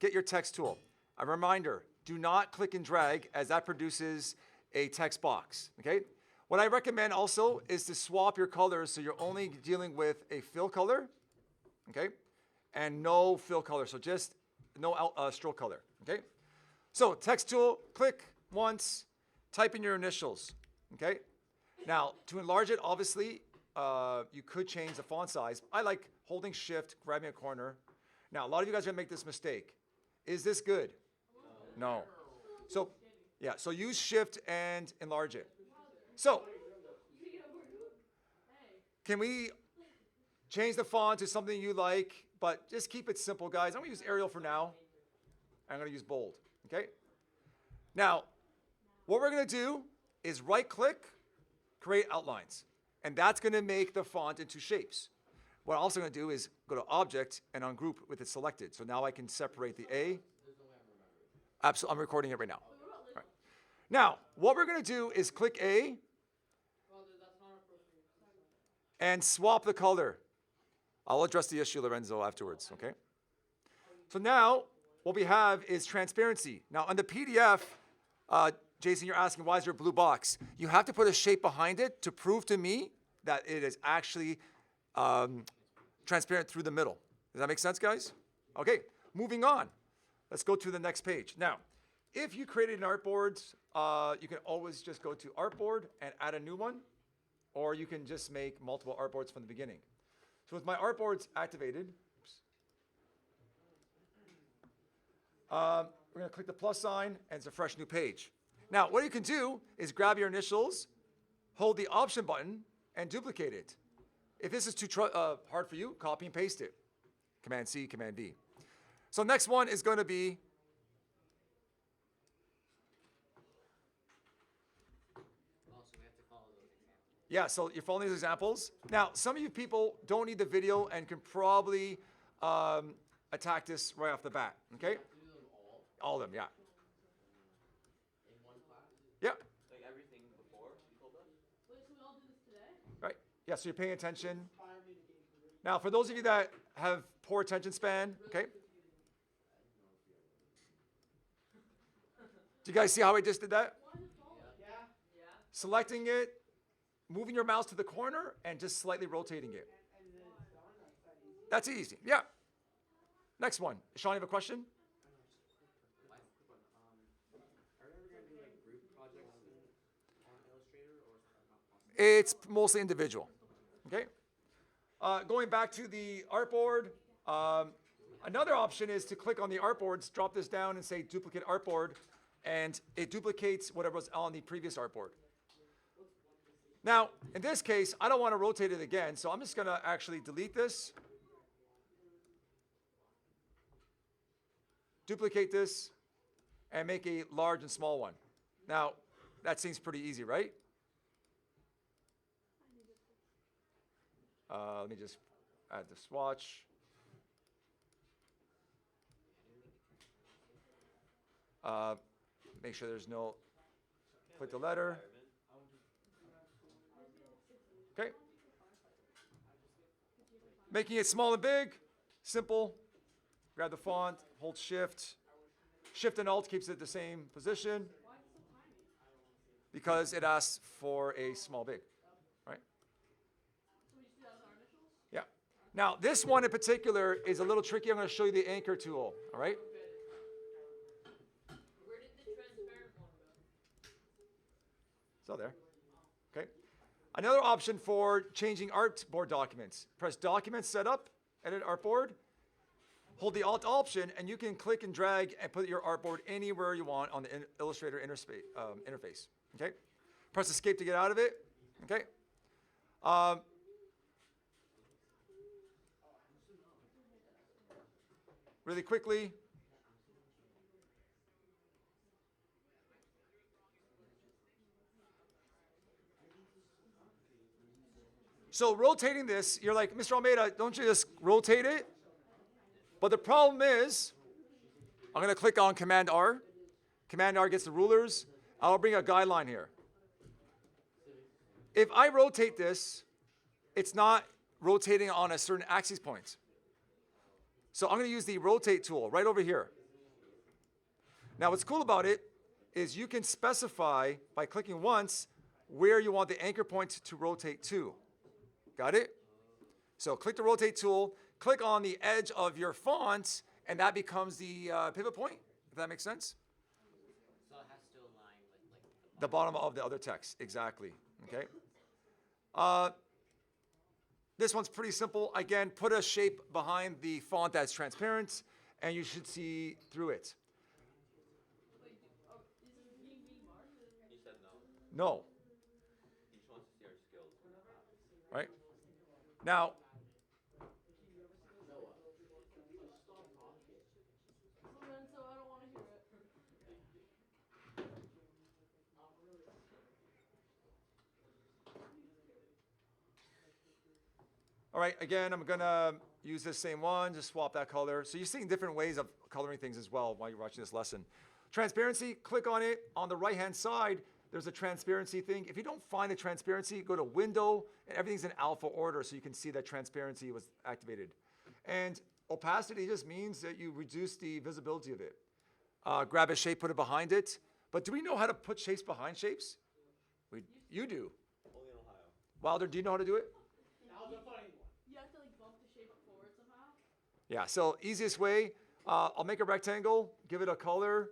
get your text tool. A reminder, do not click and drag as that produces a text box, okay? What I recommend also is to swap your colors so you're only dealing with a fill color, okay? And no fill color, so just no stroke color, okay? So text tool, click once, type in your initials, okay? Now, to enlarge it, obviously, you could change the font size. I like holding shift, grabbing a corner. Now, a lot of you guys are gonna make this mistake. Is this good? No. So, yeah, so use shift and enlarge it. So, can we change the font to something you like, but just keep it simple, guys. I'm gonna use Arial for now. I'm gonna use bold, okay? Now, what we're gonna do is right-click, create outlines. And that's gonna make the font into shapes. What I'm also gonna do is go to Object and ungroup with it selected. So now I can separate the A. Absolutely, I'm recording it right now. Right. Now, what we're gonna do is click A and swap the color. I'll address the issue, Lorenzo, afterwards, okay? So now, what we have is transparency. Now, on the PDF, Jason, you're asking, why is there a blue box? You have to put a shape behind it to prove to me that it is actually transparent through the middle. Does that make sense, guys? Okay, moving on. Let's go to the next page. Now, if you created an artboard, you can always just go to Artboard and add a new one, or you can just make multiple artboards from the beginning. So with my artboards activated, we're gonna click the plus sign, and it's a fresh new page. Now, what you can do is grab your initials, hold the Option button, and duplicate it. If this is too hard for you, copy and paste it. Command C, Command V. So next one is going to be yeah, so you're following these examples. Now, some of you people don't need the video and can probably attack this right off the bat, okay? All of them, yeah. In one class? Yeah. Like everything before you told us? Wait, so we all do this today? Right. Yeah, so you're paying attention. Now, for those of you that have poor attention span, okay? Do you guys see how I just did that? Yeah. Selecting it, moving your mouse to the corner, and just slightly rotating it. That's easy. Yeah. Next one. Sean, you have a question? Are we ever going to do like group projects on Illustrator or not possible? It's mostly individual. Okay. Going back to the artboard, another option is to click on the artboards, drop this down, and say duplicate artboard, and it duplicates whatever was on the previous artboard. Now, in this case, I don't want to rotate it again, so I'm just going to actually delete this, duplicate this, and make a large and small one. Now, that seems pretty easy, right? Let me just add the swatch. Make sure there's no, click the letter. Okay. Making it small and big, simple. Grab the font, hold shift. Shift and alt keeps it the same position because it asks for a small big, right? Yeah. Now, this one in particular is a little tricky. I'm going to show you the anchor tool, all right? Where did the transparent one go? Still there. Okay. Another option for changing artboard documents. Press Document Setup, Edit Artboard. Hold the Alt option, and you can click and drag and put your artboard anywhere you want on the Illustrator interface. Okay. Press Escape to get out of it. Okay. Really quickly. So rotating this, you're like, Mr. Almeida, don't you just rotate it? But the problem is, I'm going to click on Command R. Command R gets the rulers. I'll bring a guideline here. If I rotate this, it's not rotating on a certain axis point. So I'm going to use the rotate tool right over here. Now, what's cool about it is you can specify by clicking once where you want the anchor point to rotate to. Got it? So click the rotate tool, click on the edge of your font, and that becomes the pivot point, if that makes sense. So it has to align with like The bottom of the other text, exactly, okay? This one's pretty simple. Again, put a shape behind the font that's transparent, and you should see through it. Wait, is it being marked? He said no. No, He just wants to see our skills. right? Now, Lorenzo, I don't want to hear it. all right, again, I'm gonna use this same one, just swap that color. So you're seeing different ways of coloring things as well while you're watching this lesson. Transparency, click on it. On the right-hand side, there's a transparency thing. If you don't find a transparency, go to Window, and everything's in alpha order so you can see that transparency was activated. And opacity just means that you reduce the visibility of it. Grab a shape, put it behind it. But do we know how to put shapes behind shapes? You do. Only in Ohio. Wilder, do you know how to do it? You have to like bump the shape forward somehow. Yeah, so easiest way, I'll make a rectangle, give it a color,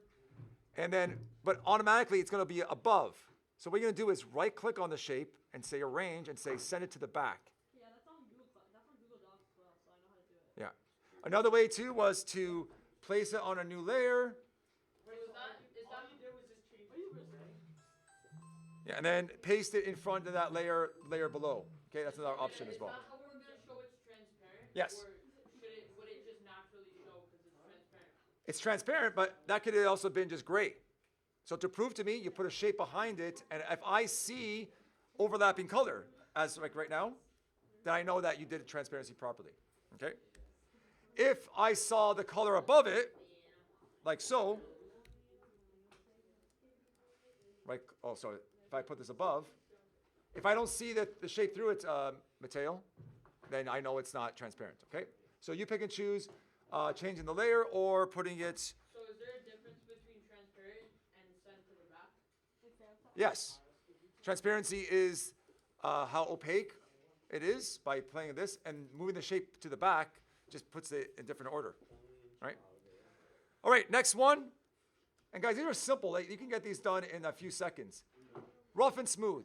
and then, but automatically it's gonna be above. So what you're gonna do is right click on the shape and say arrange and say send it to the back. Yeah, that's on Google Docs as well, so I know how to do it. Yeah. Another way too was to place it on a new layer. Wait, is that all you did was just change? Are you really? Yeah, and then paste it in front of that layer below. Okay, that's another option as well. Is that how we're gonna show it's transparent? Yes. Or would it just naturally show because it's transparent? It's transparent, but that could have also been just gray. So to prove to me, you put a shape behind it, and if I see overlapping color, as like right now, then I know that you did transparency properly, okay? If I saw the color above it, like so, right, oh, sorry, if I put this above, if I don't see the shape through it, Mateo, then I know it's not transparent, okay? So you pick and choose changing the layer or putting it, So is there a difference between transparent and send to the back? yes. Transparency is how opaque it is by playing this, and moving the shape to the back just puts it in different order, right? All right, next one. And guys, these are simple. Like, you can get these done in a few seconds. Rough and smooth.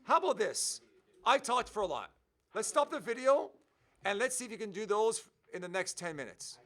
How about this? I've talked for a lot. Let's stop the video, and let's see if you can do those in the next 10 minutes.